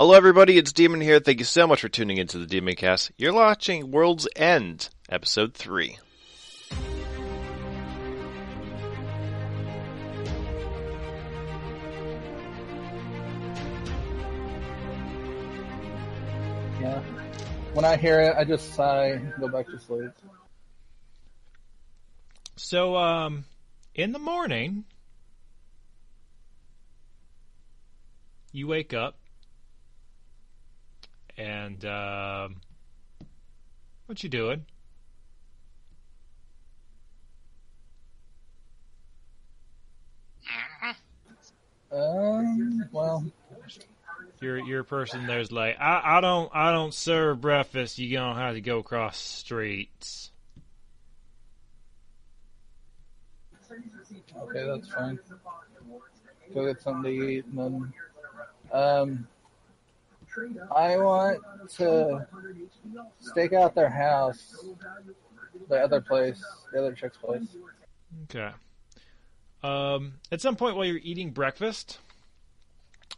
Hello everybody, it's Demon here. Thank you so much for tuning into the Demon Cast. You're watching World's End, Episode 3. Yeah. When I hear it, I just sigh and go back to sleep. So, in the morning, you wake up, and, what you doing? Well, You're a person there's like, I don't serve breakfast, you don't have to go across the streets. okay, that's fine. Go get something to eat, and then, I want to stake out their house, the other chick's place. Okay. At some point while you're eating breakfast,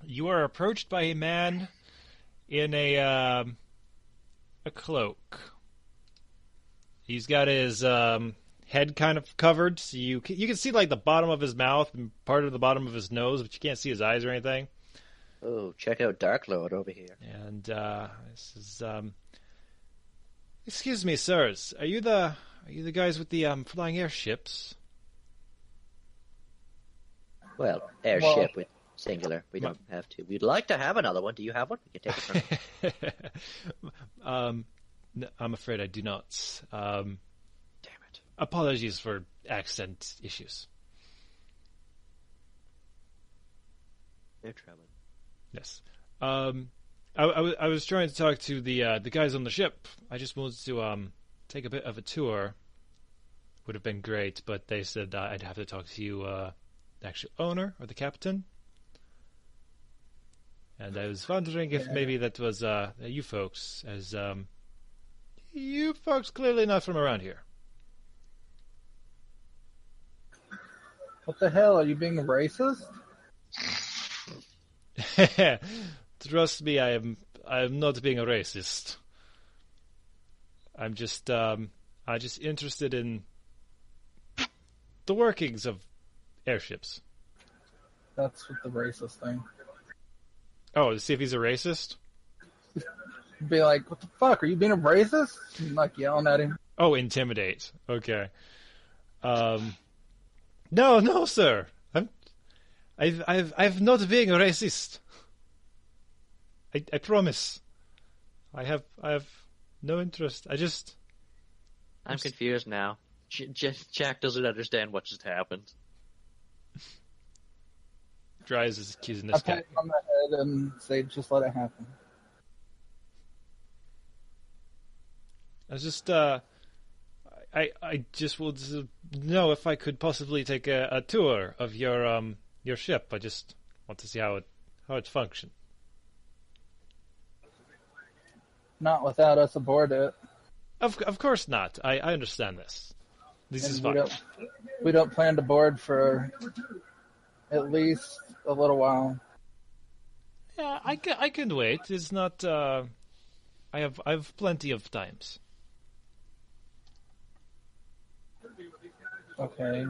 you are approached by a man in a cloak. He's got his head kind of covered, so you can see like the bottom of his mouth and part of the bottom of his nose, but you can't see his eyes or anything. Oh, check out Dark Lord over here. And this is excuse me, sirs. Are you the guys with the flying airships? Well, airship with singular. We don't have to. We'd like to have another one. Do you have one? We can take it from No, I'm afraid I do not. Damn it. Apologies for accent issues. They're troubling. Yes. I was trying to talk to the guys on the ship. I just wanted to take a bit of a tour. Would have been great, but they said I'd have to talk to you, the actual owner or the captain. And I was wondering if maybe that was you folks, as you folks clearly not from around here. What the hell? Are you being racist? Trust me, I am not being a racist. I'm just interested in the workings of airships. That's what the racist thing. Oh, to see if he's a racist? Be like, what the fuck? Are you being a racist? I'm like yelling at him. Oh, intimidate. Okay. No, sir. I've not being a racist. I promise. I have no interest. I'm confused now. Jack doesn't understand what just happened. Dryas is accusing I this pat guy. him on the head and say, just let it happen. I just wanted to know if I could possibly take a tour of your ship. I just want to see how it functions. Not without us aboard it. Of course not. I understand this. This is fine. We don't plan to board for at least a little while. Yeah, I can wait. It's not. I have plenty of times. Okay.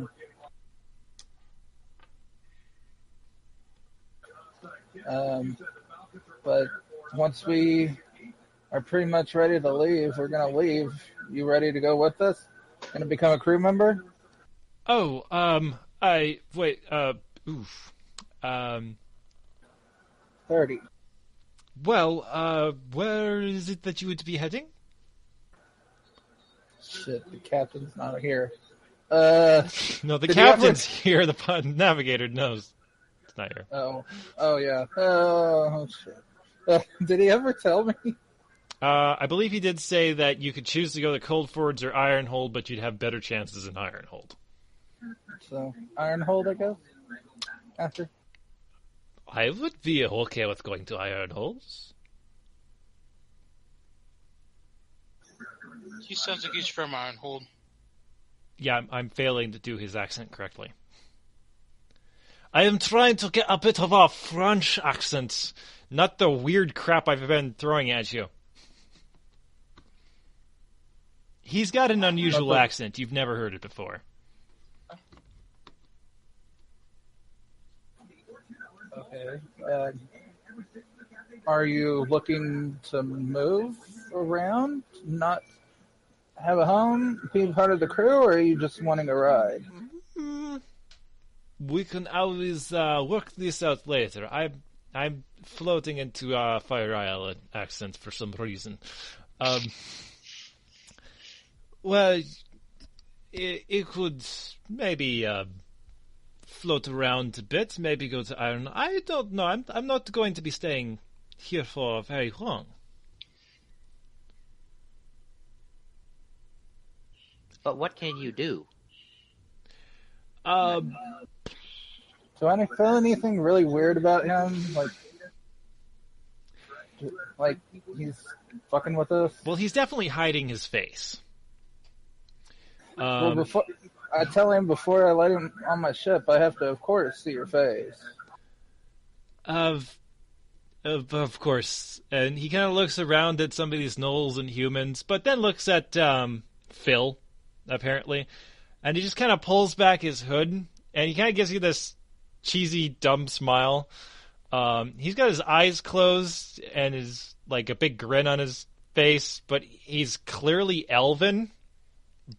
But once we are pretty much ready to leave, we're gonna leave. You ready to go with us? Gonna become a crew member? Oh, oof. 30. Well, where is it that you would be heading? Shit, the captain's not here. No, the captain's here. The navigator knows it's not here. Oh yeah. Oh shit. Did he ever tell me? I believe he did say that you could choose to go to Coldfords or Ironhold, but you'd have better chances in Ironhold. So Ironhold, I guess. After. I would be okay with going to Ironholds. He sounds like he's from Ironhold. Yeah, I'm failing to do his accent correctly. I am trying to get a bit of a French accent Not the weird crap I've been throwing at you. He's got an unusual accent. You've never heard it before. Okay. Are you looking to move around? Not have a home? Be part of the crew? Or are you just wanting a ride? We can always work this out later. I'm floating into Fire Island accent for some reason. Well, it could maybe float around a bit, maybe go to Ireland. I don't know. I'm not going to be staying here for very long. But what can you do? Do I feel anything really weird about him? Like he's fucking with us? Well, he's definitely hiding his face. Well, before I tell him before I let him on my ship, I have to, of course, see your face. Of course. And he kind of looks around at some of these gnolls and humans, but then looks at Phil, apparently, and he just kind of pulls back his hood, and he kind of gives you this cheesy, dumb smile. He's got his eyes closed and is like a big grin on his face, but he's clearly elven.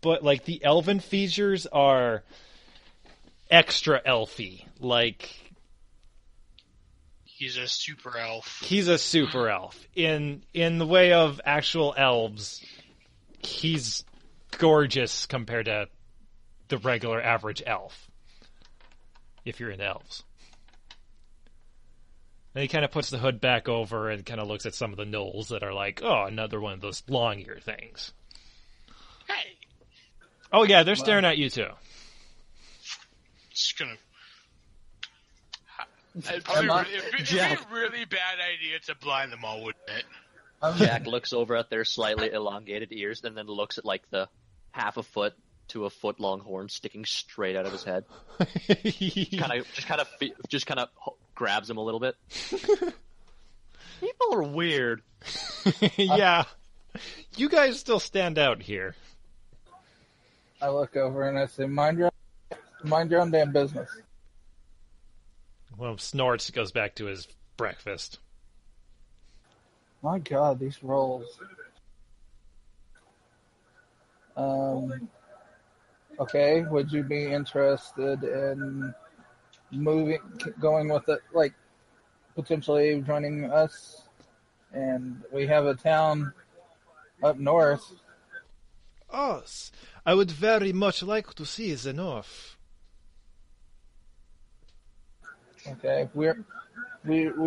But like the elven features are extra elfy. Like he's a super elf. He's a super elf. In the way of actual elves, he's gorgeous compared to the regular average elf. If you're into elves. And he kind of puts the hood back over and kind of looks at some of the gnolls that are like, oh, another one of those long ear things. Hey! Oh, yeah, they're staring at you, too. Just gonna... It'd be a really bad idea to blind them all, wouldn't it? Jack looks over at their slightly elongated ears and then looks at like the half a foot to a foot long horn sticking straight out of his head. just kind of grabs him a little bit. People are weird. Yeah. You guys still stand out here. I look over and I say, mind your own damn business. Well, Snorts goes back to his breakfast. My God, these rolls. Okay, would you be interested in going with it, like potentially joining us? And we have a town up north. Us. I would very much like to see the north. Okay, we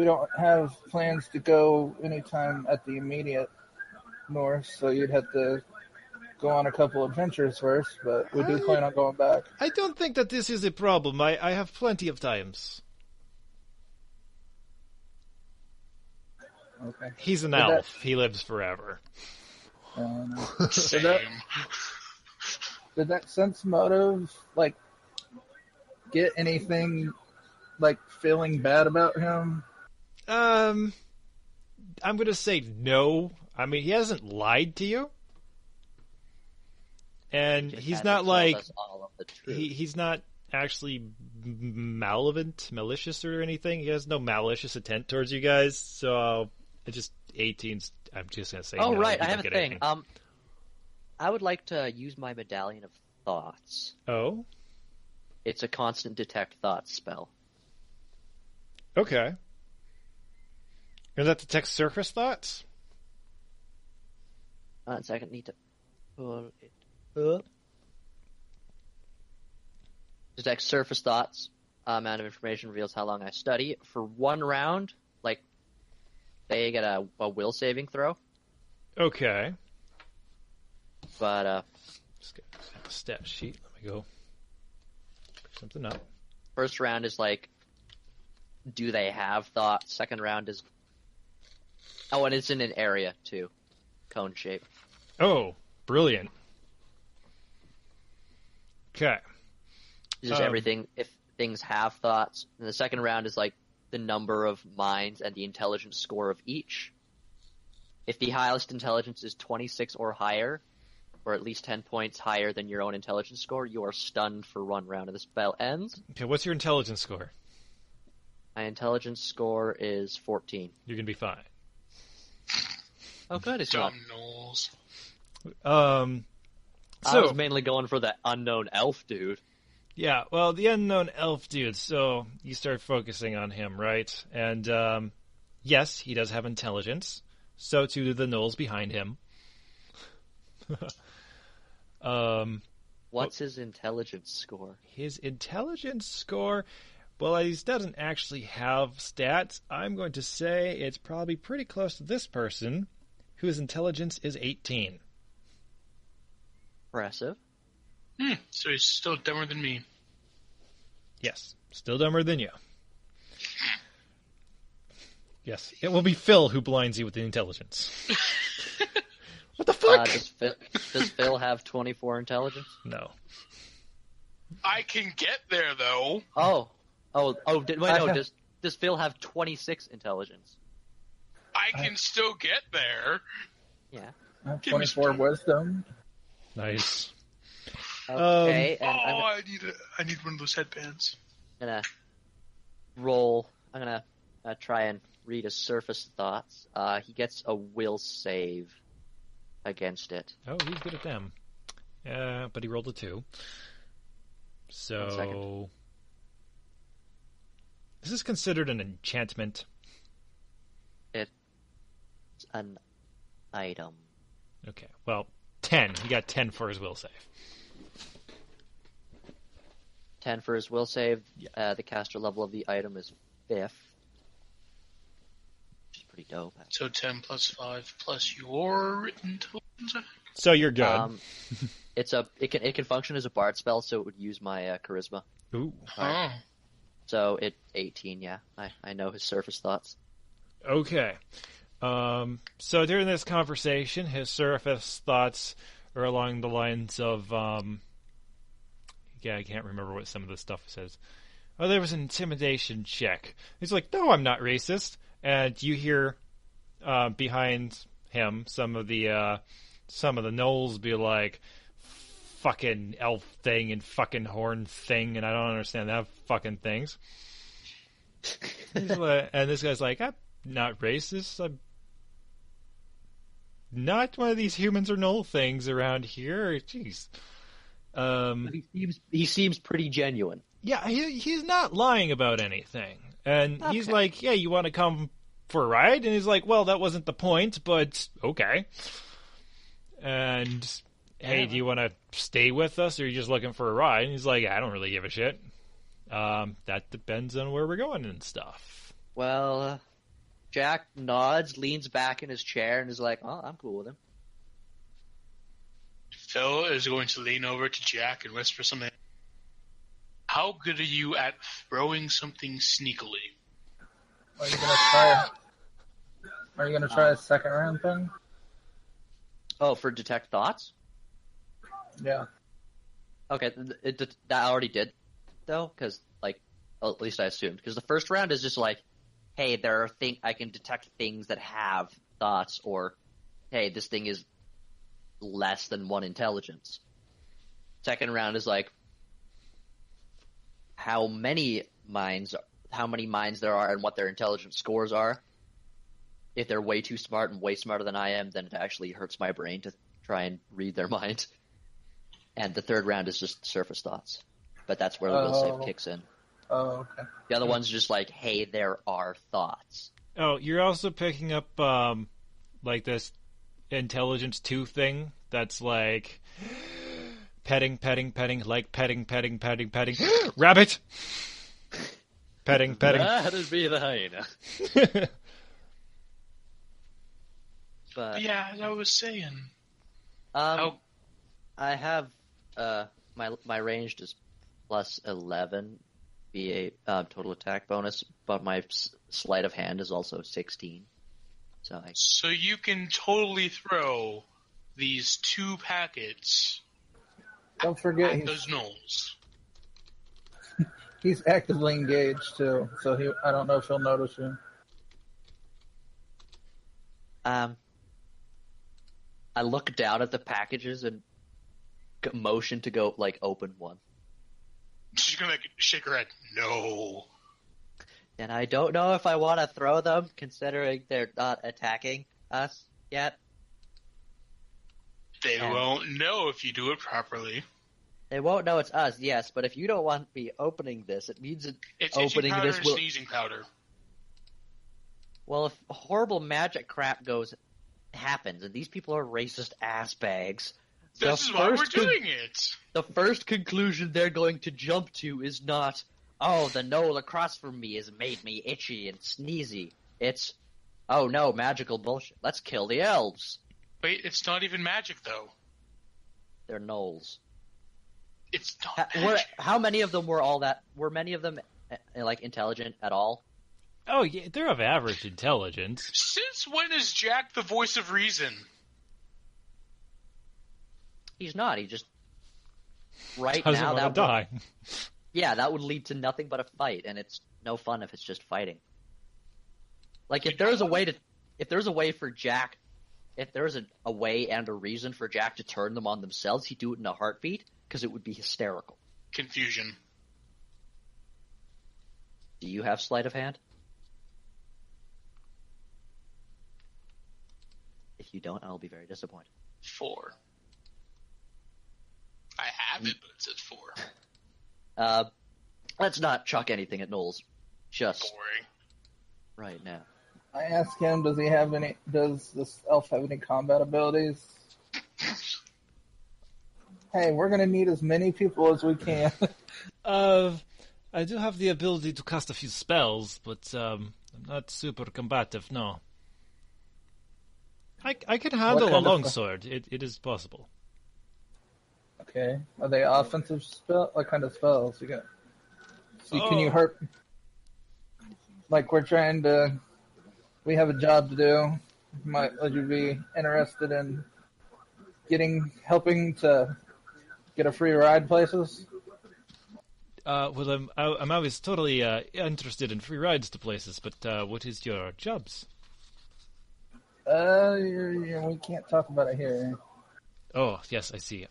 don't have plans to go anytime at the immediate north, so you'd have to go on a couple adventures first, but we do plan on going back. I don't think that this is a problem. I have plenty of times. Okay. He's an elf. He lives forever. Did that sense motive, like, get anything, like, feeling bad about him? I'm going to say no. I mean, he hasn't lied to you. And he's not like... He's not actually malicious or anything. He has no malicious intent towards you guys. So, it's just 18's... I'm just going to say oh, no. right. I have a thing. Anything. I would like to use my Medallion of Thoughts. Oh? It's a constant detect thoughts spell. Okay. Does that detect surface thoughts? One second, need to pull it up. Detect surface thoughts. Amount of information reveals how long I study. For 1 round, like, they get a will saving throw. Okay. But, Just got a stat sheet. Let me go pick something up. First round is like, do they have thoughts? Second round is... Oh, and it's in an area, too. Cone shape. Oh, brilliant. Okay. Just everything, if things have thoughts. And the second round is like, the number of minds and the intelligence score of each. If the highest intelligence is 26 or higher, or at least 10 points higher than your own intelligence score, you are stunned for 1 round, and the spell ends. Okay, what's your intelligence score? My intelligence score is 14. You're gonna be fine. Oh, good. It's not. Dumb Knowles. I was mainly going for the unknown elf dude. Yeah, well, the unknown elf dude, so you start focusing on him, right? And, yes, he does have intelligence. So too do the gnolls behind him. What's his intelligence score? His intelligence score, well, he doesn't actually have stats. I'm going to say it's probably pretty close to this person, whose intelligence is 18. Impressive. So he's still dumber than me. Yes, still dumber than you. Yes, it will be Phil who blinds you with the intelligence. What the fuck? Does Phil have 24 intelligence? No. I can get there, though. Does Phil have 26 intelligence? I can still get there. Yeah. I have 24 wisdom. Nice. Okay. I need one of those headbands. I'm gonna roll. I'm gonna try and read his surface thoughts. He gets a will save against it. Oh, he's good at them. But he rolled a 2. So this is considered an enchantment. It's an item. Okay, well, 10. He got 10 for his will save. 10 for his will save. Yeah. The caster level of the item is 5th. Which is pretty dope. So 10 plus 5 plus your intelligence? So you're good. It can function as a bard spell, so it would use my charisma. Ooh. Oh. So 18, yeah. I know his surface thoughts. Okay. So during this conversation, his surface thoughts are along the lines of, I can't remember what some of the stuff says. Oh, there was an intimidation check. He's like, no, I'm not racist. And you hear, behind him, some of the gnolls be like, fucking elf thing and fucking horn thing, and I don't understand that fucking things. And this guy's like, I'm not racist. I'm not one of these humans or gnoll things around here. Jeez. He seems pretty genuine. Yeah, he's not lying about anything. And Okay. he's like, yeah, you want to come for a ride? And he's like, well, that wasn't the point, but okay. And, hey, do you want to stay with us, or are you just looking for a ride? And he's like, I don't really give a shit. That depends on where we're going and stuff. Well, Jack nods, leans back in his chair, and is like, oh, I'm cool with him. Phil is going to lean over to Jack and whisper something. How good are you at throwing something sneakily? Are you gonna try a second round thing? Oh, for detect thoughts? Yeah. Okay, that already did, though, because, at least I assumed. Because the first round is just like, hey, I can detect things that have thoughts, or, hey, this thing is less than 1 intelligence. Second round is like, how many minds there are and what their intelligence scores are. If they're way too smart and way smarter than I am, then it actually hurts my brain to try and read their mind. And the third round is just surface thoughts. But that's where the will save kicks in. Oh, okay. The other one's just like, hey, there are thoughts. Oh, you're also picking up, this intelligence 2 thing that's like petting, like petting. Rabbit! Petting. That'd be the hyena. But Yeah, as I was saying. I have my ranged is plus 11, be a total attack bonus, but my sleight of hand is also 16. So you can totally throw these 2 packets Don't forget at he's those gnolls. He's actively engaged too, so I don't know if he'll notice you. I look down at the packages and motion to go open one. She's gonna shake her head. No. And I don't know if I want to throw them, considering they're not attacking us yet. They won't know if you do it properly. They won't know it's us, yes, but if you don't want me opening this, it means It's opening itching powder this and will... sneezing powder. Well, if horrible magic crap happens, and these people are racist ass bags, This is why we're doing it. the first conclusion they're going to jump to is not, oh, the knoll across from me has made me itchy and sneezy. It's, oh no, magical bullshit. Let's kill the elves. Wait, it's not even magic, though. They're gnolls. It's not magic. How many of them were many of them, intelligent at all? Oh, yeah, they're of average intelligence. Since when is Jack the voice of reason? He's not. He just... Right Doesn't now, want that to die. Yeah, that would lead to nothing but a fight, and it's no fun if it's just fighting. If there's a way for Jack, if there's a way and a reason for Jack to turn them on themselves, he'd do it in a heartbeat, because it would be hysterical. Confusion. Do you have sleight of hand? If you don't, I'll be very disappointed. 4. I have it, but it says 4. Let's not chuck anything at Knowles. Just Boring. right now. I asked him, does this elf have any combat abilities? Hey, we're gonna need as many people as we can. I do have the ability to cast a few spells, but I'm not super combative, no. I can handle a longsword. It is possible. Okay. Are they offensive spell? What kind of spells you got? See, can you hurt? We have a job to do. Would you be interested in helping to get a free ride places? Well, I'm always totally interested in free rides to places, but what is your jobs? We can't talk about it here. Oh, yes, I see.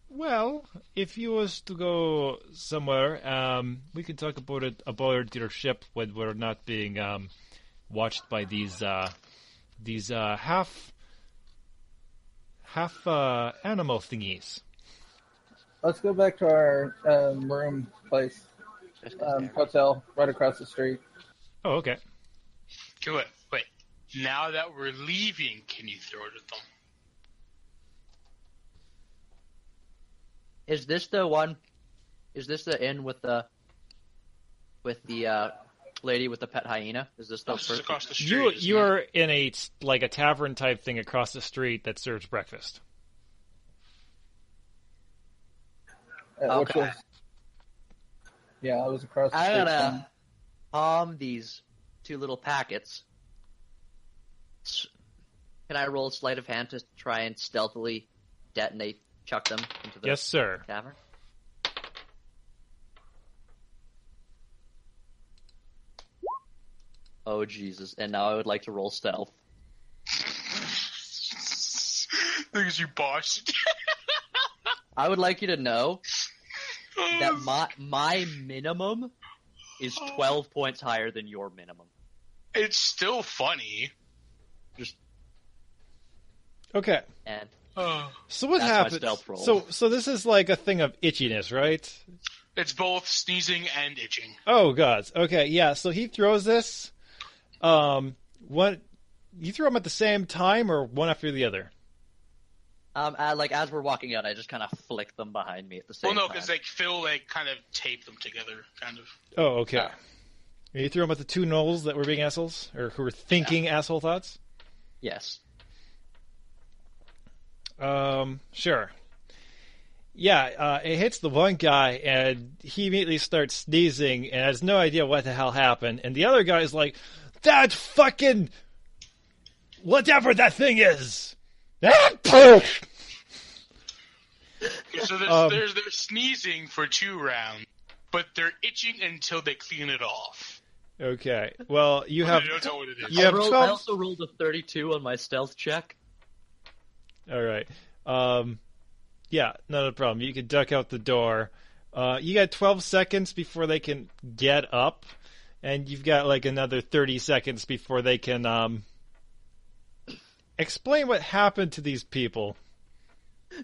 Well, if you was to go somewhere, we can talk about it aboard your ship when we're not being watched by these half animal thingies. Let's go back to our room place, hotel right across the street. Oh, okay. Good. Wait. Now that we're leaving, can you throw it at them? Is this the one? Is this the inn with the lady with the pet hyena? Is this the This is first? across the street. You are in a tavern type thing across the street that serves breakfast. Okay. I was across the I street. gotta palm these 2 little packets. Can I roll sleight of hand to try and stealthily chuck them into the Yes, sir. tavern? Oh, Jesus. And now I would like to roll stealth. Because you botched. I would like you to know that my minimum is 12 points higher than your minimum. It's still funny. Just Okay. and So what That's my happens? stealth roll. So this is like a thing of itchiness, right? It's both sneezing and itching. Oh god. Okay, yeah. So he throws this. What? You throw them at the same time or one after the other? as we're walking out, I just kind of flick them behind me at the same Well, no, time. because Phil kind of taped them together, kind of. Oh, okay. You threw them at the 2 gnolls that were being assholes, or who were thinking asshole thoughts. Yes. Sure. Yeah, it hits the one guy, and he immediately starts sneezing, and has no idea what the hell happened. And the other guy's like, "That fucking whatever that thing is." So they're sneezing for 2 rounds, but they're itching until they clean it off. Okay. Well, you have. I don't know what it is. You have 12. I also rolled a 32 on my stealth check. All right. Yeah, not a problem. You can duck out the door. You got 12 seconds before they can get up, and you've got like another 30 seconds before they can explain what happened to these people.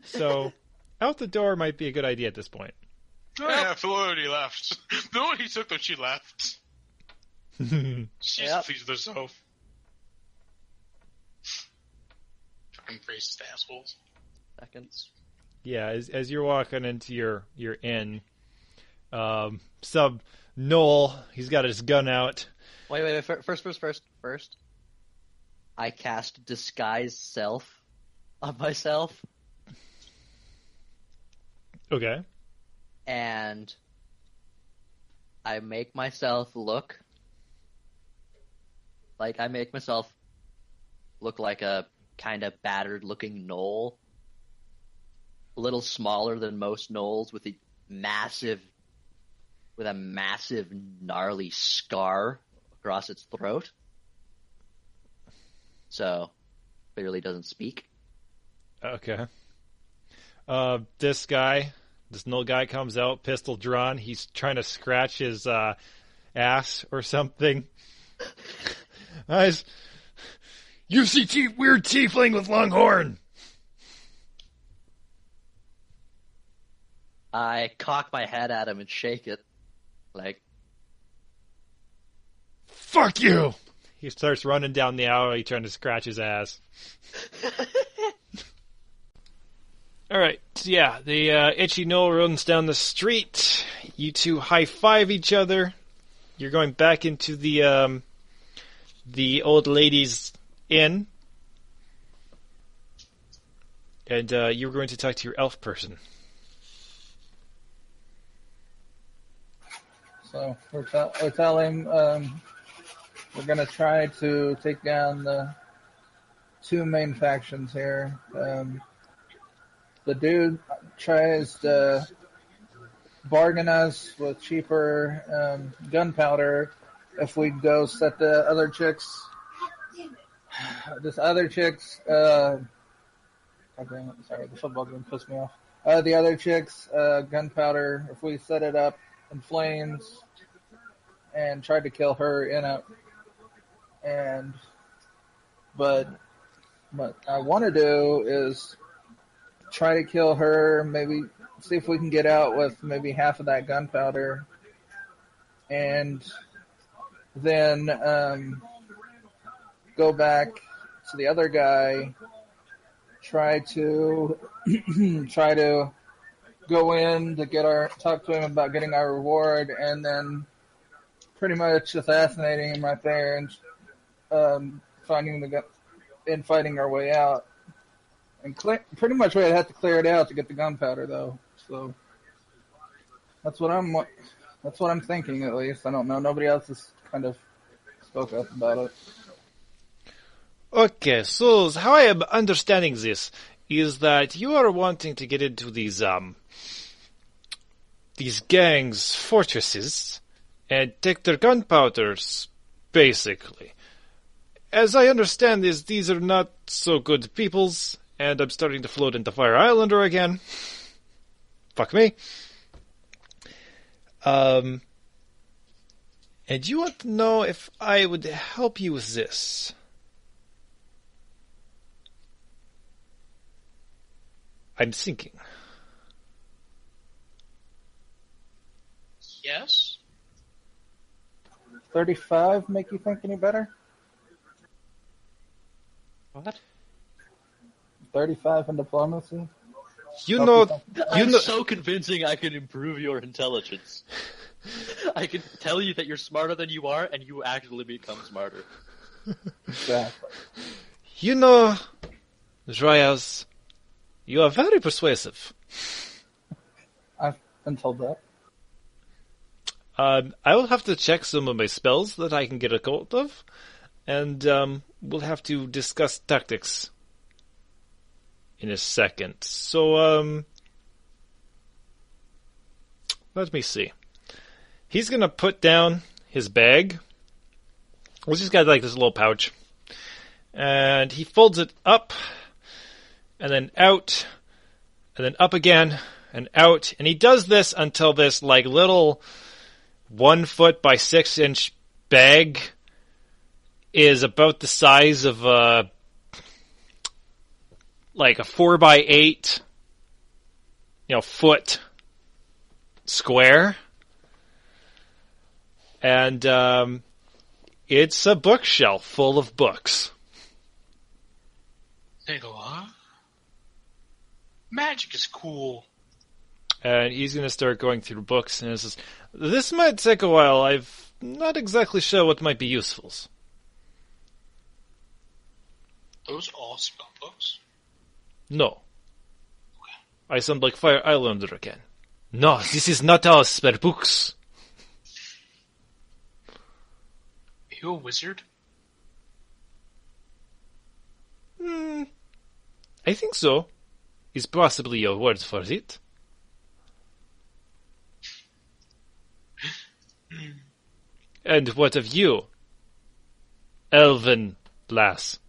So, out the door might be a good idea at this point. Oh, yeah, Phil already left. The one he took, though, she left. She's pleased with herself. Fucking racist assholes. Seconds. Yeah, as you're walking into your inn, sub Noel, he's got his gun out. Wait. First. I cast Disguise Self on myself. Okay. And I make myself look like a kind of battered looking gnoll. A little smaller than most gnolls with a massive gnarly scar across its throat. So clearly doesn't speak. Okay. This Null guy comes out, pistol drawn. He's trying to scratch his ass or something. You see weird tiefling with long horn. I cock my head at him and shake it. Like, fuck you! He starts running down the alley trying to scratch his ass. Alright, so yeah, the itchy Noel runs down the street. You two high-five each other. You're going back into the old lady's inn. And you're going to talk to your elf person. So we're telling we're going to try to take down the 2 main factions here. The dude tries to bargain us with cheaper gunpowder if we go set the other chicks. God damn it, sorry, the football game pissed me off. The other chicks, gunpowder, if we set it up in flames and tried to kill her in it. But what I want to do is try to kill her, maybe see if we can get out with maybe half of that gunpowder, and then go back to the other guy, try to go in to talk to him about getting our reward, and then pretty much assassinating him right there and fighting our way out. And pretty much we'd have to clear it out to get the gunpowder, though. So that's what I'm thinking, at least. I don't know. Nobody else has kind of spoke up about it. Okay, so how I am understanding this is that you are wanting to get into these gangs' fortresses and take their gunpowders, basically. As I understand this, these are not so good peoples, and I'm starting to float into Fire Islander again. Fuck me. And you want to know if I would help you with this. I'm thinking. Yes? 35 make you think any better? What? 35 in diplomacy? I'm so convincing I can improve your intelligence. I can tell you that you're smarter than you are, and you actually become smarter. Exactly. You know, Dryas, you are very persuasive. I've been told that. I will have to check some of my spells that I can get a hold of, and we'll have to discuss tactics in a second. So, Let me see. He's going to put down his bag. Well, he's got like this little pouch. And he folds it up, and then out, and then up again, and out. And he does this until this like little 1 foot by 6 inch bag is about the size of like a 4 by 8, foot square. And it's a bookshelf full of books. They go, huh? Magic is cool. And he's going to start going through books, and he says, "This might take a while. I'm not exactly sure what might be useful." Those all spell books? No. I sound like Fire Islander again. No, this is not our spell books. Are you a wizard? I think so. Is possibly your word for it. And what of you, elven lass?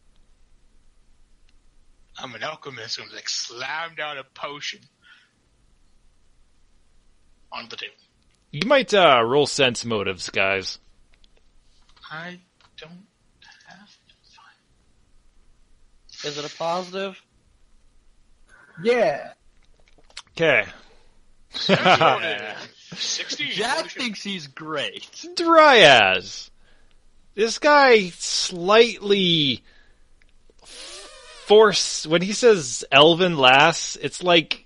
I'm an alchemist who's like slammed down a potion on the table. You might roll sense motives, guys. I don't have to find. Is it a positive? Yeah. Okay. 16. Jack thinks he's great. Dryas. This guy slightly force when he says elven lass, it's like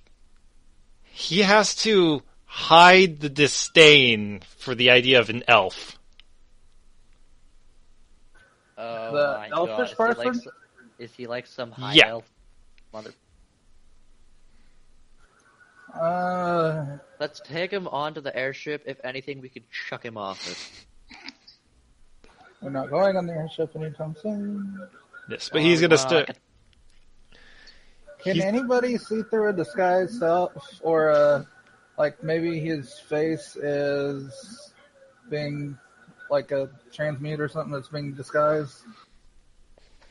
he has to hide the disdain for the idea of an elf. Oh The my elfish god. person? Is he like some high Yeah. elf mother? Let's take him onto the airship. If anything, we could chuck him off it. We're not going on the airship anytime soon. Yes, but he's gonna start. Can He's- anybody see through a disguise self, or like maybe his face is being like a transmute or something that's being disguised?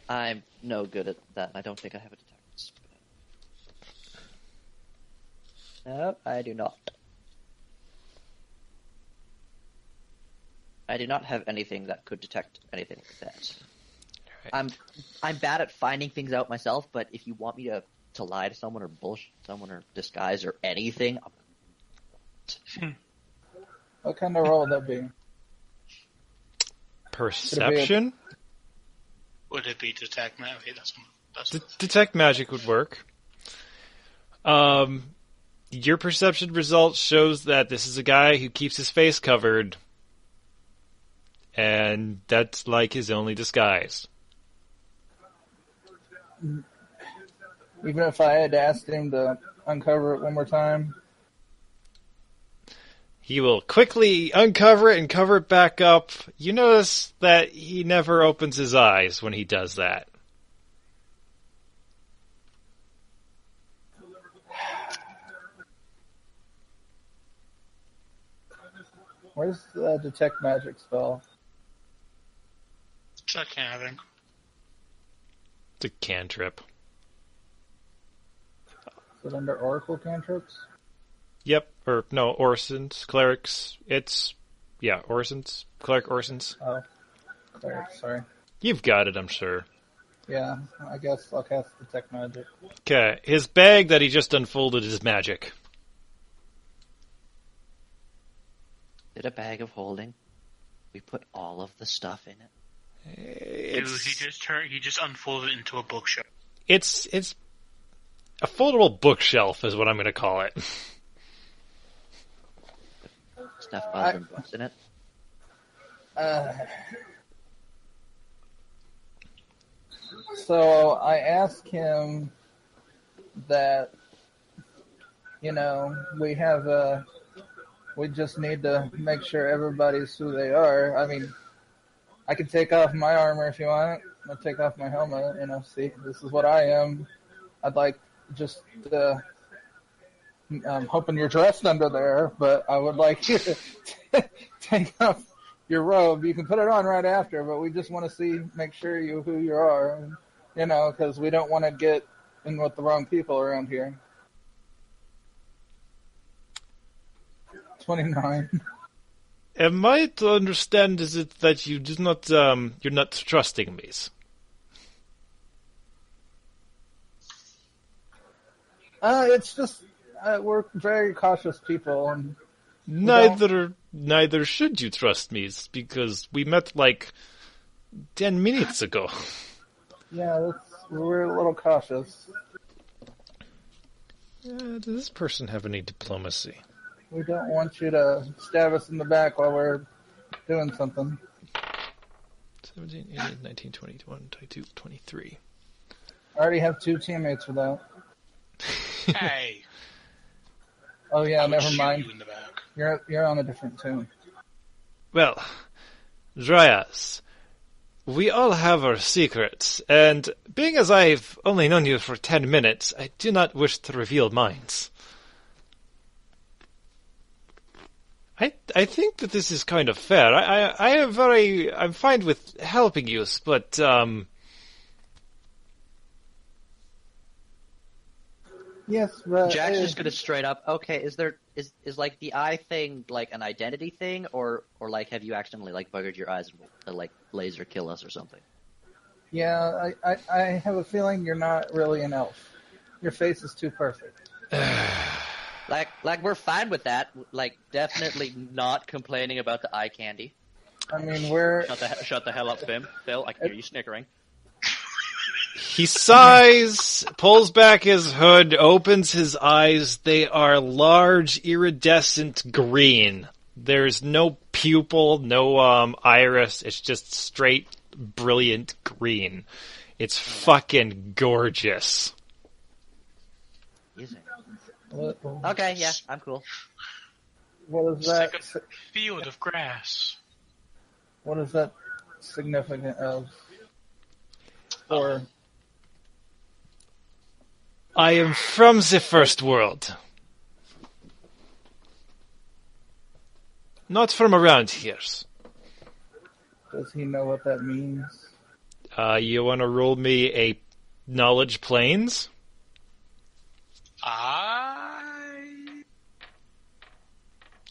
I'm no good at that. I don't think I have a detective spell. No, I do not. I do not have anything that could detect anything like that. Right. I'm bad at finding things out myself, but if you want me to lie to someone or bullshit someone or disguise or anything, What kind of role would that be? Perception? Would it be detect magic? Okay, that's Detect magic would work. Your perception result shows that this is a guy who keeps his face covered, and that's like his only disguise. Even if I had asked him to uncover it one more time? He will quickly uncover it and cover it back up. You notice that he never opens his eyes when he does that. Where's the detect magic spell? check having. It's a cantrip. Is it under Oracle cantrips? Yep, or no, Orsons, clerics. Orsons, cleric Orsons. Oh, cleric, sorry. You've got it, I'm sure. Yeah, I guess I'll cast detect magic. Okay, his bag that he just unfolded is magic. Is it a bag of holding? We put all of the stuff in it. Dude, he just unfolded it into a bookshelf. It's a foldable bookshelf is what I'm going to call it. Stuff other than books in it. So I asked him that, we just need to make sure everybody's who they are. I mean, I can take off my armor if you want. I'll take off my helmet, see, this is what I am. I'd like just to I'm hoping you're dressed under there, but I would like you to take off your robe. You can put it on right after, but we just want to make sure who you are, and, because we don't want to get in with the wrong people around here. 29. Am I to understand is it that you do not you're not trusting me? It's just we're very cautious people, and Neither should you trust me, because we met like 10 minutes ago. Yeah, we're a little cautious. Does this person have any diplomacy? We don't want you to stab us in the back while we're doing something. 17, 18, 19, 20, 21, 22, 23. I already have 2 teammates for that. Hey. Oh yeah, I would never shoot mind. you in the back. You're on a different tune. Well, Dryas, we all have our secrets, and being as I've only known you for 10 minutes, I do not wish to reveal mine. I think that this is kind of fair. I'm fine with helping you, but Yes, but Jack's just gonna straight up. Okay, is like the eye thing like an identity thing, or like have you accidentally like buggered your eyes and like laser kill us or something? Yeah, I have a feeling you're not really an elf. Your face is too perfect. Like we're fine with that. Like definitely not complaining about the eye candy. I mean, Shut the hell up, Phil. I can hear you snickering. he sighs, pulls back his hood, opens his eyes. They are large, iridescent green. There's no pupil, no iris. It's just straight, brilliant green. It's fucking gorgeous. Is it? What, Okay, yeah, I'm cool. what is It's that? like a field of grass. What is that significant of? Or I am from the first world. Not from around here. does he know what that means? You want to roll me a knowledge planes?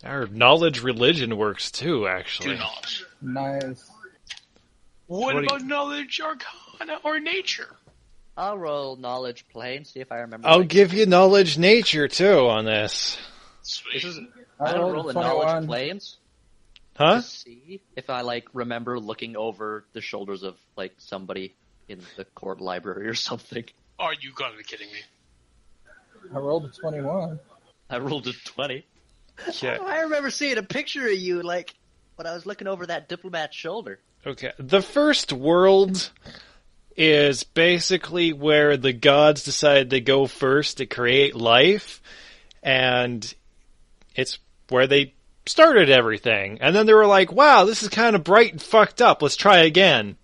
Our knowledge religion works too, actually. Do not. Nice. What 20. about knowledge, arcana, or nature? I'll roll knowledge plane, see if I remember. I'll give you knowledge nature too on this. Sweet. I don't roll the 21. knowledge planes Huh? to see if I like remember looking over the shoulders of like somebody in the court library or something. Are you gotta be kidding me? I rolled a 21. I rolled a 20. Yeah. I remember seeing a picture of you like when I was looking over that diplomat's shoulder. Okay. The first world is basically where the gods decided to go first to create life, and it's where they started everything. And then they were like, wow, this is kind of bright and fucked up. Let's try again.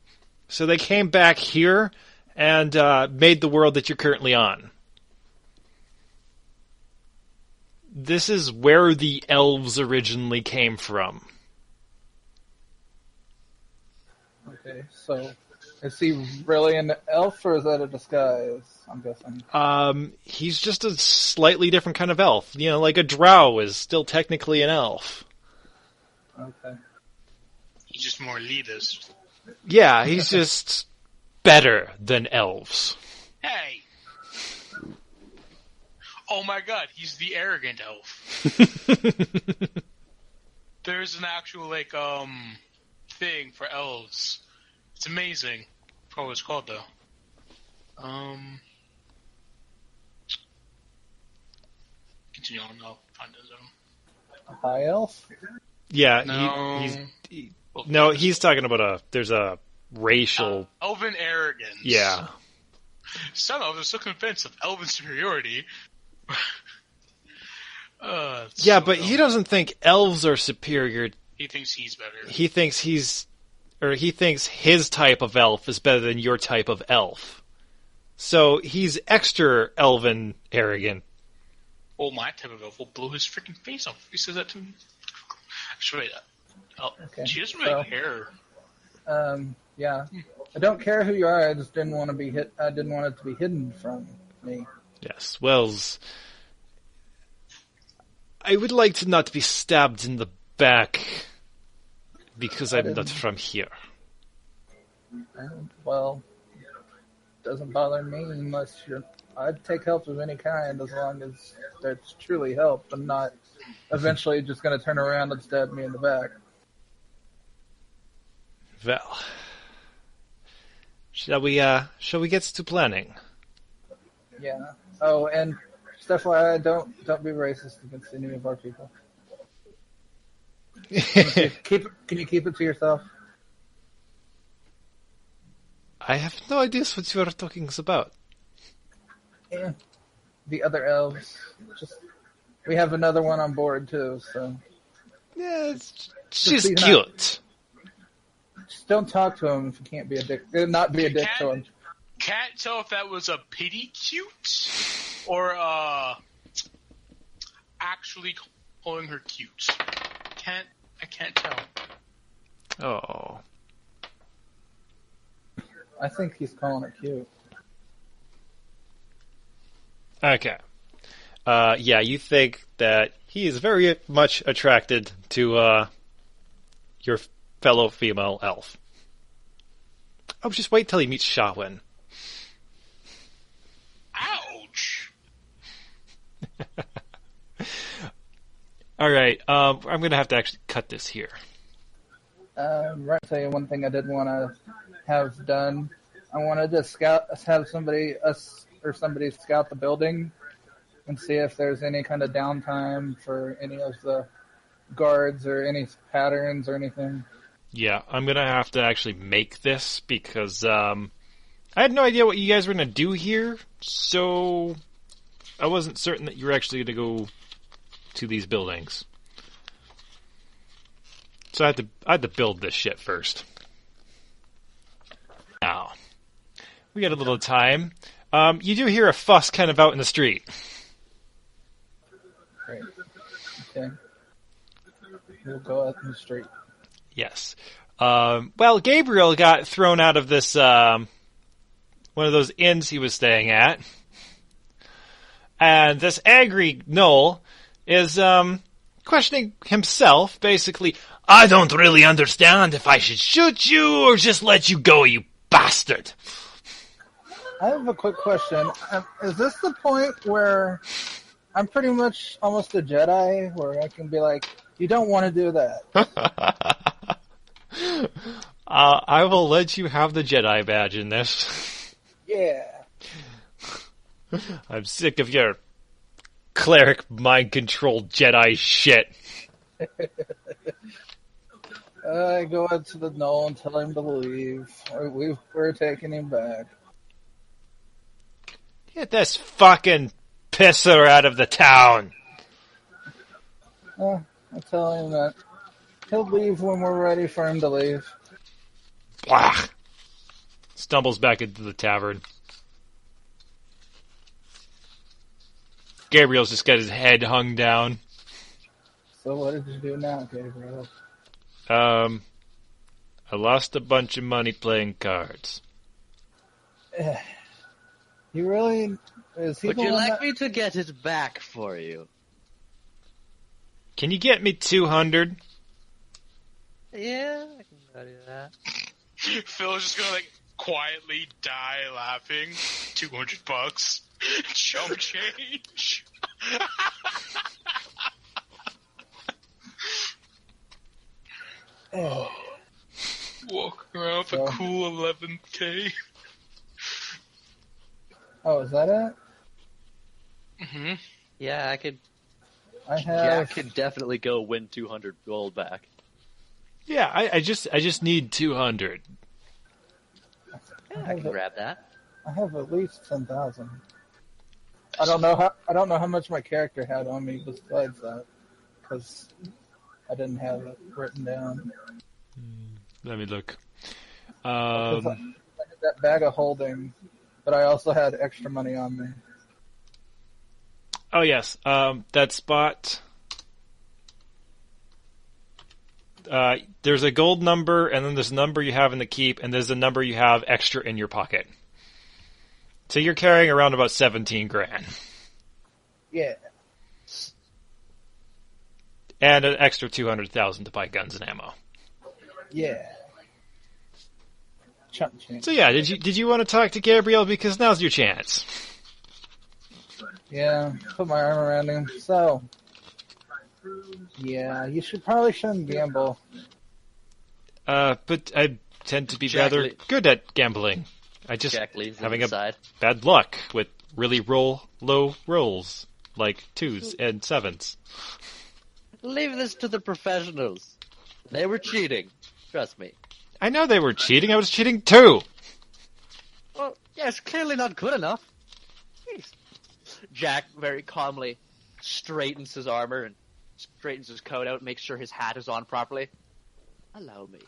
So they came back here and made the world that you're currently on. This is where the elves originally came from. Okay, so is he really an elf or is that a disguise? I'm guessing. He's just a slightly different kind of elf. You know, like a drow is still technically an elf. Okay. He's just more elitist. Yeah, he's just better than elves. Hey! Oh my god, he's the arrogant elf. There's an actual, like, thing for elves. It's amazing. I forgot what it's called, though. Continue on, I'll find his own. A high elf? Yeah, No. he's talking about there's a racial... Elven arrogance. Yeah. Some elves are so convinced of elven superiority. Yeah, but he doesn't think elves are superior. He thinks he's better. He thinks his type of elf is better than your type of elf. So he's extra elven arrogant. Oh, my type of elf will blow his freaking face off if he says that to me. Actually, Okay. she doesn't really care. Yeah. I don't care who you are. I just didn't want to be hit. I didn't want it to be hidden from me. Yes, Wells. I would like to not be stabbed in the back because I'm not from here. Well, doesn't bother me unless you're. I'd take help of any kind as long as it's truly help and not eventually just going to turn around and stab me in the back. Well, shall we get to planning? Yeah. Oh, and stuff like don't be racist against any of our people. Can you keep it to yourself? I have no idea what you are talking about. Yeah. The other elves. We have another one on board too, so. Yeah, she's cute. Just don't talk to him if you can't be a dick. Not be a dick to him. Can't tell if that was a pity cute or actually calling her cute. I can't tell. Oh. I think he's calling it cute. Okay. Yeah, you think that he is very much attracted to your fellow female elf. Oh, just wait till he meets Shawin. Ouch! Alright, I'm going to have to actually cut this here. Right, I'll tell you one thing I did want to have done. I wanted to have somebody scout the building and see if there's any kind of downtime for any of the guards or any patterns or anything. Yeah, I'm going to have to actually make this because I had no idea what you guys were going to do here, so I wasn't certain that you were actually going to go to these buildings. So I had to build this shit first. Now, we got a little time. You do hear a fuss kind of out in the street. Great. Okay. We'll go out in the street. Yes. Well, Gabriel got thrown out of this, one of those inns he was staying at. And this angry Knoll is, questioning himself, basically, I don't really understand if I should shoot you or just let you go, you bastard. I have a quick question. Is this the point where I'm pretty much almost a Jedi, where I can be like, you don't want to do that? I will let you have the Jedi badge in this. Yeah. I'm sick of your cleric mind-controlled Jedi shit. I go up to the Knoll and tell him to leave. We're taking him back. Get this fucking pisser out of the town. I tell him that he'll leave when we're ready for him to leave. Blah. Stumbles back into the tavern. Gabriel's just got his head hung down. So what did you do now, Gabriel? I lost a bunch of money playing cards. You really... Is he Would you the one like that... me to get it back for you? Can you get me 200? Yeah, I can do that. Phil's just gonna quietly die laughing. $200. Chump change. Walking around with a cool 11K. Oh, is that it? Mm-hmm. Yeah, I could. I Yeah, I have... could definitely go win 200 gold back. Yeah, I just need 200. Yeah, I can grab that. I have at least 10,000. I don't know how much my character had on me besides that, because I didn't have it written down. Let me look. I had that bag of holding, but I also had extra money on me. Oh, yes. That spot. There's a gold number, and then there's a number you have in the keep, and there's a number you have extra in your pocket. So you're carrying around about 17 grand. Yeah. And an extra 200,000 to buy guns and ammo. Yeah. Chump change. So yeah, did you want to talk to Gabriel? Because now's your chance. Yeah, put my arm around him. So, yeah, you should probably shouldn't gamble. But I tend to be Jack rather good at gambling. I just Jack leaves having inside. bad luck with really low rolls, like 2s and 7s. Leave this to the professionals. They were cheating. Trust me. I know they were cheating. I was cheating too. Well, yeah, it's clearly not good enough. Jeez. Jack very calmly straightens his armor and straightens his coat out, makes sure his hat is on properly. Allow me.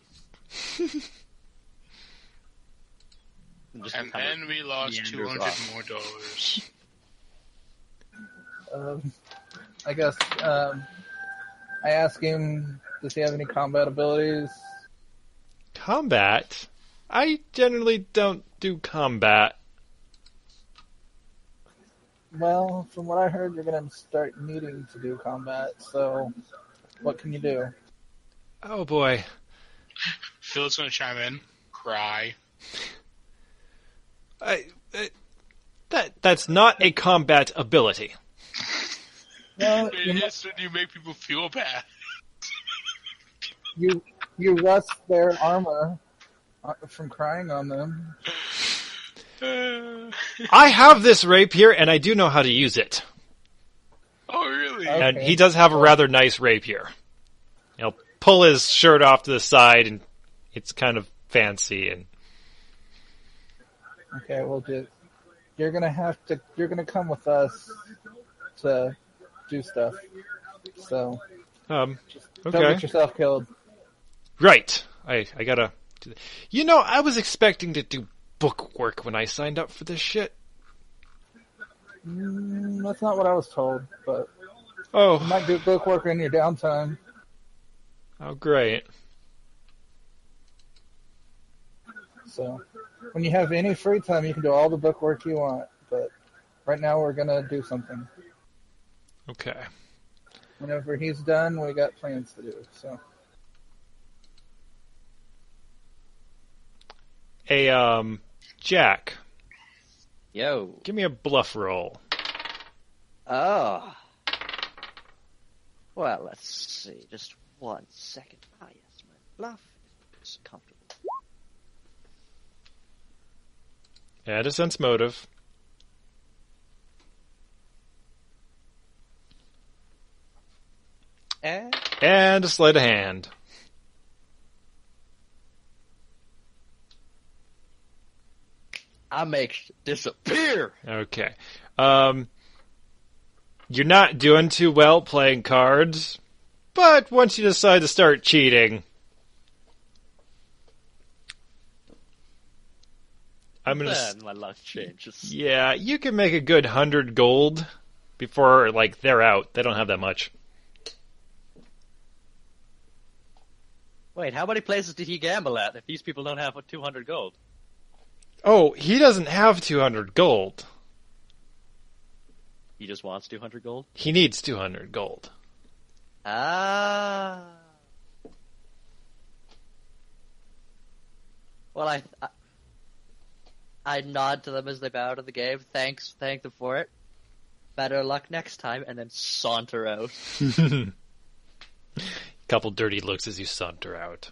And then we lost $200 more dollars. I guess I asked him, does he have any combat abilities? Combat? I generally don't do combat. Well, from what I heard, you're going to start needing to do combat, so what can you do? Oh boy. Phil's gonna chime in. Cry. That's not a combat ability. Well, It is when you make people feel bad. you rust their armor from crying on them. I have this rapier, and I do know how to use it. Oh, really? Okay. And he does have a rather nice rapier. He'll pull his shirt off to the side, and it's kind of fancy. And Okay, well, you're gonna come with us to do stuff. So don't okay, get yourself killed. right. I gotta do that. You know, I was expecting to do book work when I signed up for this shit. That's not what I was told, but you Oh, might do book work in your downtime. oh, great. So when you have any free time, you can do all the book work you want. But right now, we're gonna do something. Okay. Whenever he's done, we got plans to do. So Jack, Yo. give me a bluff roll. Oh. Well, let's see. Just 1 second. Ah, yes, my bluff is comfortable. Add a sense motive. And And a sleight of hand. I make disappear. Okay. You're not doing too well playing cards, but once you decide to start cheating, I'm gonna. Then my luck changes. Yeah, you can make a good 100 gold before they're out. They don't have that much. Wait, how many places did he gamble at if these people don't have 200 gold? Oh, he doesn't have 200 gold. He just wants 200 gold? He needs 200 gold. Ah. Well, I nod to them as they bow to the game. Thank them for it. Better luck next time, and then saunter out. Couple dirty looks as you saunter out.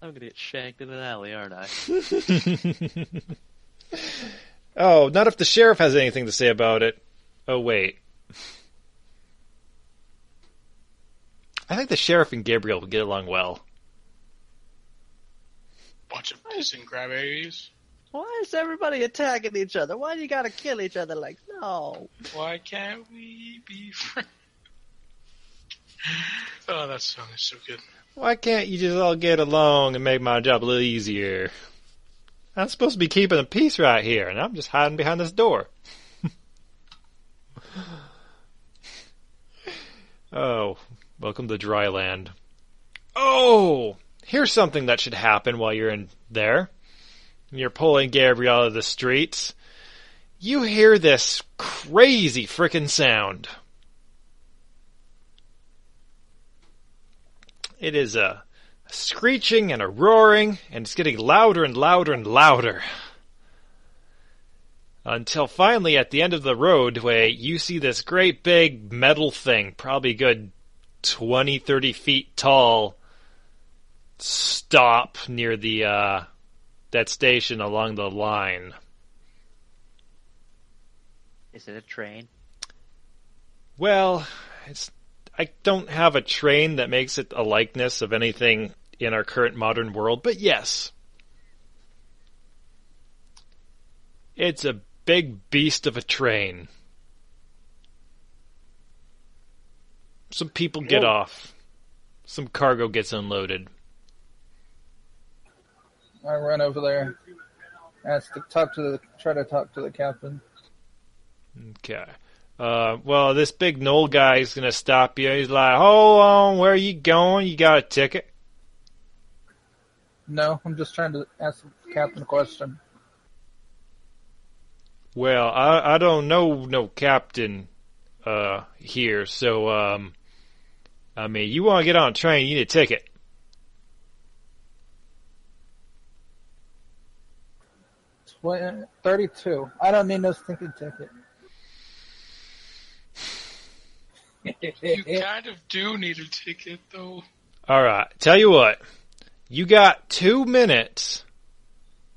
I'm gonna get shanked in an alley, aren't I? Oh, not if the sheriff has anything to say about it. Oh, wait. I think the sheriff and Gabriel would get along well. Bunch of pissing crabberries. Why is everybody attacking each other? Why do you gotta kill each other like, no? Why can't we be friends? Oh, that song is so good. Why can't you just all get along and make my job a little easier? I'm supposed to be keeping the peace right here, and I'm just hiding behind this door. Oh, welcome to Dryland. Oh, here's something that should happen while you're in there. You're pulling Gabriel out of the streets. You hear this crazy frickin' sound. It is a screeching and a roaring, and it's getting louder and louder and louder. Until finally, at the end of the roadway, you see this great big metal thing, probably good 20, 30 feet tall, stop near the that station along the line. Is it a train? Well, I don't have a train that makes it a likeness of anything in our current modern world, but yes. It's a big beast of a train. Some people get off. Some cargo gets unloaded. I run over there. Try to talk to the captain. Okay. Well, this big Knoll guy's gonna stop you. He's like, hold on, where are you going? You got a ticket? No, I'm just trying to ask the captain a question. Well, I don't know no captain here, so I mean, you want to get on a train, you need a ticket. It's 32. I don't need no stinking ticket. You kind of do need a ticket, though. All right, tell you what, you got 2 minutes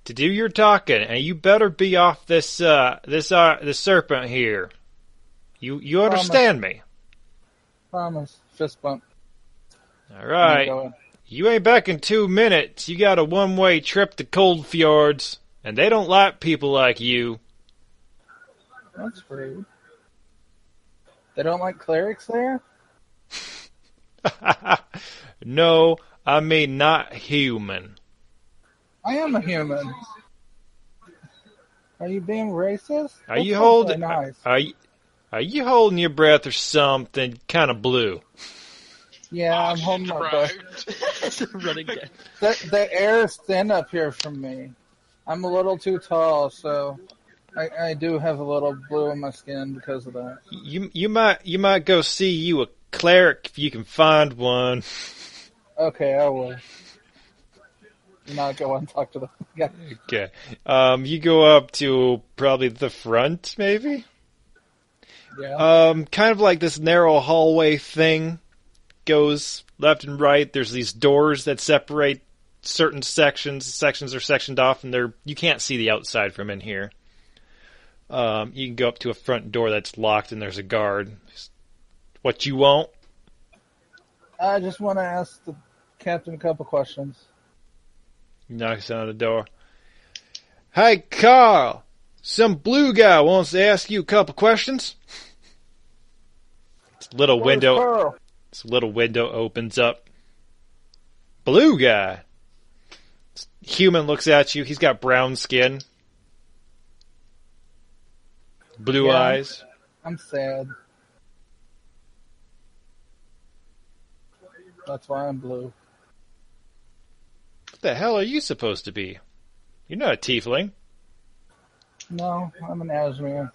to do your talking, and you better be off this serpent here. You understand me? Promise. Fist bump. All right. You ain't back in 2 minutes. You got a one-way trip to Cold Fjords, and they don't like people like you. That's rude. They don't like clerics there? No, I mean not human. I am a human. Are you being racist? Are you That's holding? nice. Are you holding your breath or something? Kind of blue. Yeah, I'm holding my breath. Running down. The air is thin up here from me. I'm a little too tall, so I do have a little blue in my skin because of that. You might go see you a cleric if you can find one. Okay, I will. Not go and talk to the guy. Okay. You go up to probably the front, maybe? Yeah. Kind of like this narrow hallway thing goes left and right. There's these doors that separate certain sections. Sections are sectioned off, and you can't see the outside from in here. You can go up to a front door that's locked, and there's a guard. What you want? I just want to ask the captain a couple questions. Knocks on the door. Hey, Carl! Some blue guy wants to ask you a couple questions. This little window opens up. Blue guy. This human looks at you. He's got brown skin. Blue eyes. I'm sad. That's why I'm blue. What the hell are you supposed to be? You're not a tiefling. No, I'm an Asmere.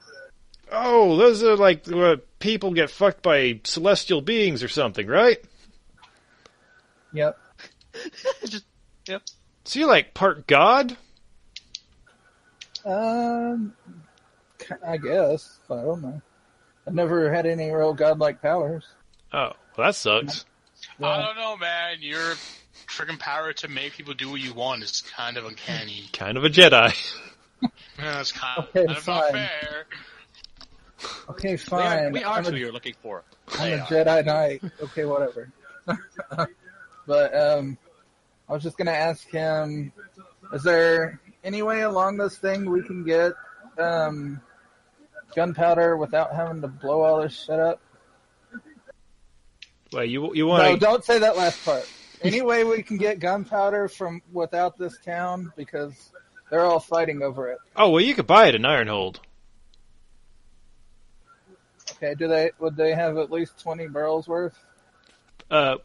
Oh, those are like where people get fucked by celestial beings or something, right? Yep. Yep. So you're like part god? I guess. I don't know. I've never had any real godlike powers. Oh, well, that sucks. Yeah. I don't know, man. Your freaking power to make people do what you want is kind of uncanny. Kind of a Jedi. Yeah, it's kind of Okay, not fine. fair. Okay, fine. We are who you're looking for. I'm a Jedi Knight. Okay, whatever. But I was just gonna ask him: is there any way along this thing we can get gunpowder without having to blow all this shit up? Well, you want No, to... don't say that last part. Any way we can get gunpowder from without this town? Because They're all fighting over it. Oh, well, you could buy it in Ironhold. Okay, would they have at least 20 barrels worth? He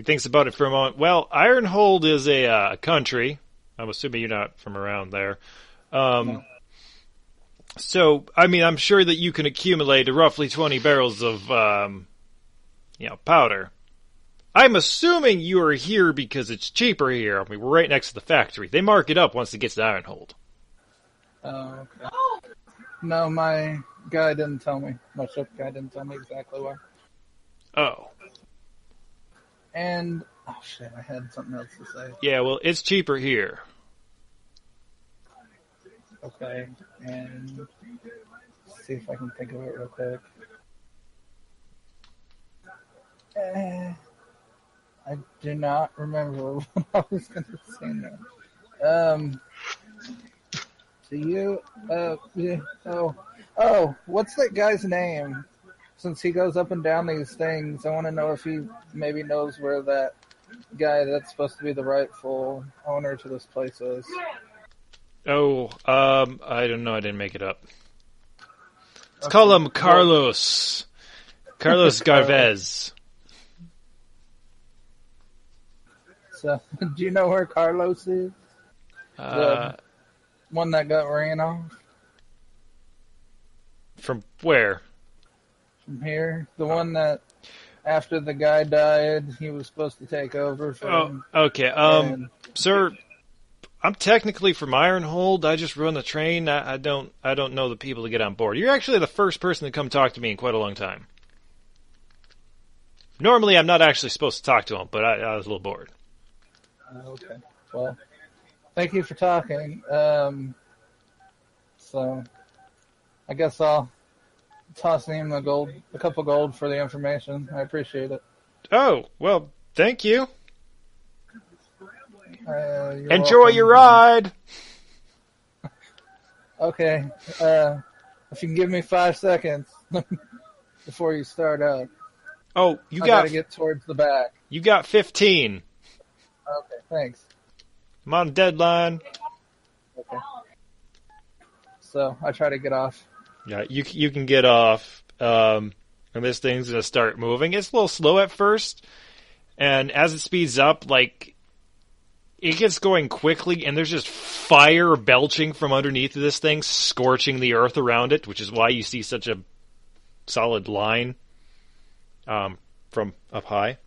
thinks about it for a moment. Well, Ironhold is a country. I'm assuming you're not from around there. No. So, I mean, I'm sure that you can accumulate roughly 20 barrels of, powder. I'm assuming you are here because it's cheaper here. I mean, we're right next to the factory. They mark it up once it gets to Ironhold. Oh, okay. No, my guy didn't tell me. My ship guy didn't tell me exactly why. Oh. And, oh shit, I had something else to say. Yeah, well, it's cheaper here. Okay, and let's see if I can think of it real quick. I do not remember what I was going to say now. Do you, what's that guy's name? Since he goes up and down these things, I want to know if he maybe knows where that guy that's supposed to be the rightful owner to this place is. Oh, I don't know. I didn't make it up. Let's call him Carlos. Carlos Garvez. So, do you know where Carlos is? The one that got ran off? From where? From here. The one that, after the guy died, he was supposed to take over for him. Okay. Sir, I'm technically from Ironhold. I just run the train. I don't know the people to get on board. You're actually the first person to come talk to me in quite a long time. Normally, I'm not actually supposed to talk to him, but I was a little bored. Okay. Well, thank you for talking. So, I guess I'll toss him a couple gold for the information. I appreciate it. Oh, well, thank you. Enjoy welcome. your ride. Okay. If you can give me 5 seconds before you start up. Oh, I gotta get towards the back. You got 15. Okay, thanks. I'm on deadline. Okay. So I try to get off. Yeah, you can get off, and this thing's gonna start moving. It's a little slow at first, and as it speeds up, like, it gets going quickly, and there's just fire belching from underneath of this thing, scorching the earth around it, which is why you see such a solid line from up high.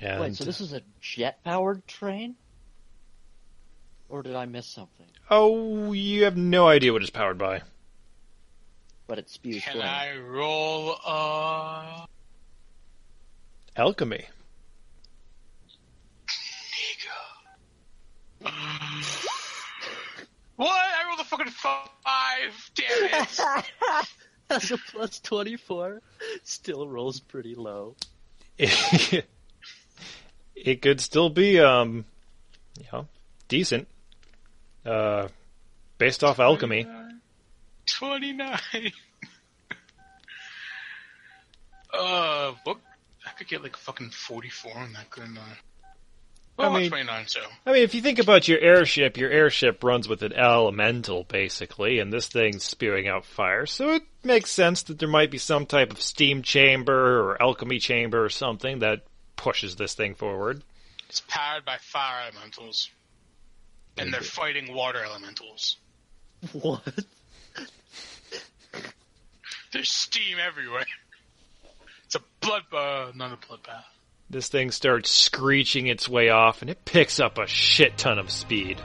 And wait, so this is a jet-powered train? Or did I miss something? Oh, you have no idea what it's powered by. But it spews Can flame. I roll Alchemy. What? I rolled a fucking 5. Damn it. That's a plus 24. Still rolls pretty low. It could still be, decent. Based off alchemy. 29. What? I could get like fucking 44 on that, couldn't I? Well, 29, so. I mean, if you think about your airship runs with an elemental, basically, and this thing's spewing out fire, so it makes sense that there might be some type of steam chamber or alchemy chamber or something that pushes this thing forward. It's powered by fire elementals. And they're fighting water elementals. What? There's steam everywhere. It's a not a bloodbath. This thing starts screeching its way off, and it picks up a shit ton of speed.